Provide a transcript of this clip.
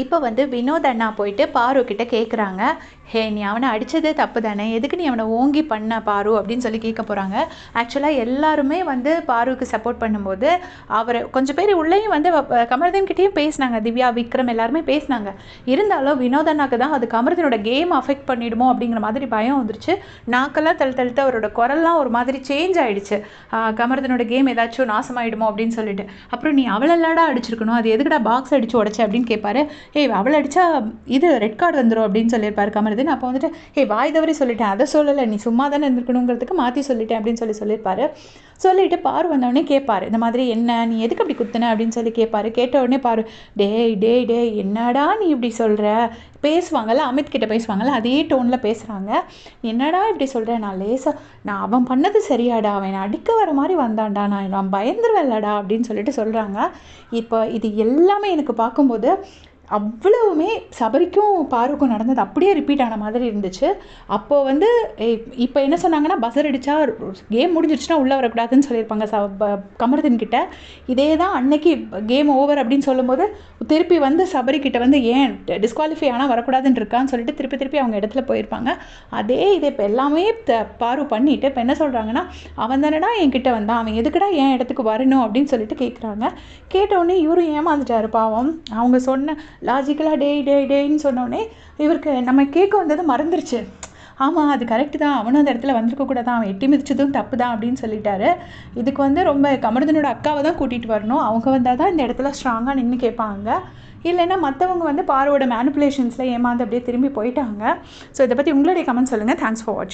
இப்போ வந்து வினோத் அண்ணா போயிட்டு பாரு கிட்ட கேட்குறாங்க, "ஹே நீ அவனை அடித்தது தப்பு தானே, எதுக்கு நீ அவனை ஓங்கி பண்ண பாரு?" அப்படின்னு சொல்லி கேட்க போகிறாங்க. ஆக்சுவலாக எல்லாருமே வந்து பாருக்கு சப்போர்ட் பண்ணும்போது அவரை கொஞ்சம் பேர் உள்ளேயும் வந்து கமருதீன் கிட்டேயும் பேசினாங்க. திவ்யா, விக்ரம் எல்லாருமே பேசினாங்க. இருந்தாலும் வினோத் அண்ணாக்கு தான் அது கமருதீனோட கேம் அஃபெக்ட் பண்ணிடுமோ அப்படிங்கிற மாதிரி பயம் வந்துருச்சு. நாக்கெல்லாம் தழுத்து அவரோட குரல்லாம் ஒரு மாதிரி சேஞ்ச் ஆகிடுச்சு. கமருதீனோட கேம் ஏதாச்சும் நாசமாயிடுமோ அப்படின்னு சொல்லிட்டு. அப்புறம் "நீ அவளெல்லாடா அடிச்சிருக்கணும், அது எதுக்குடா பாக்ஸ் அடித்து உடச்ச?" அப்படின்னு கேட்பாரு. அவளை அடித்தா இது ரெட் கார்டு வந்துடும் அப்படின்னு சொல்லியிருப்பாரு கமருதீன். அப்போ வந்துட்டு வாய் தவறி சொல்லிட்டேன், அதை சொல்லலை, நீ சும்மா தானே இருந்திருக்கணுங்கிறதுக்கு மாற்றி சொல்லிட்டேன் அப்படின்னு சொல்லியிருப்பாரு. சொல்லிட்டு பாரு வந்தோடனே கேட்பாரு, இந்த மாதிரி என்ன, நீ எதுக்கு அப்படி குத்துன அப்படின்னு சொல்லி கேட்பாரு. கேட்ட உடனே பாரு, டேய் டேய் டேய் என்னடா நீ இப்படி சொல்கிற, பேசுவாங்கல்ல அமித் கிட்ட பேசுவாங்கல்ல அதே டோனில் பேசுகிறாங்க. என்னடா இப்படி சொல்கிற, நான் அவன் பண்ணது சரியாடா, அவன் அடிக்க வர மாதிரி வந்தான்டா, நான் பயந்துருவேன்லடா அப்படின்னு சொல்லிட்டு சொல்கிறாங்க. இப்போ இது எல்லாமே எனக்கு பார்க்கும்போது அவ்வளவுமே சபரிக்கும் பாருக்கும் நடந்தது அப்படியே ரிப்பீட் ஆன மாதிரி இருந்துச்சு. அப்போது வந்து இப்போ என்ன சொன்னாங்கன்னா, பஸர் அடித்தா கேம் முடிஞ்சிடுச்சுன்னா உள்ளே வரக்கூடாதுன்னு சொல்லியிருப்பாங்க கமருதீன் கிட்ட. இதே தான் அன்னைக்கு கேம் ஓவர் அப்படின்னு சொல்லும்போது திருப்பி வந்து சபரிக்கிட்ட வந்து ஏன் டிஸ்குவாலிஃபை ஆனால் வரக்கூடாதுன்னு இருக்கான்னு சொல்லிட்டு திருப்பி அவங்க இடத்துல போயிருப்பாங்க. அதே இதை இப்போ எல்லாமே பாரு பண்ணிவிட்டு இப்போ என்ன சொல்கிறாங்கன்னா, அவன் தானடா என்கிட்ட வந்தான், அவன் எதுக்குடா என் இடத்துக்கு வரணும் அப்படின்னு சொல்லிட்டு கேட்குறாங்க. கேட்டவுடனே இவரும் ஏமாந்துட்டாரு பாவம். அவங்க சொன்ன லாஜிக்கலாக டேன்னு சொன்னோடனே இவருக்கு நம்ம கேட்க வந்தது மறந்துருச்சு. ஆமாம், அது கரெக்டு தான், அவனும் அந்த இடத்துல வந்திருக்கக்கூடாது, அவன் எட்டி மிதிச்சதும் தப்பு தான் அப்படின்னு சொல்லிட்டாரு. இதுக்கு வந்து ரொம்ப கமருதீனோட அக்காவை தான் கூட்டிகிட்டு வரணும், அவங்க வந்தால் தான் இந்த இடத்துல ஸ்ட்ராங்காக நின்று கேட்பாங்க. இல்லைன்னா மற்றவங்க வந்து பாரோட மேனிப்புலேஷன்ஸில் ஏமாந்து அப்படியே திரும்பி போயிட்டாங்க. ஸோ இதை பற்றி உங்களுடைய கமெண்ட் சொல்லுங்கள். தேங்க்ஸ் ஃபார் வாட்சிங்.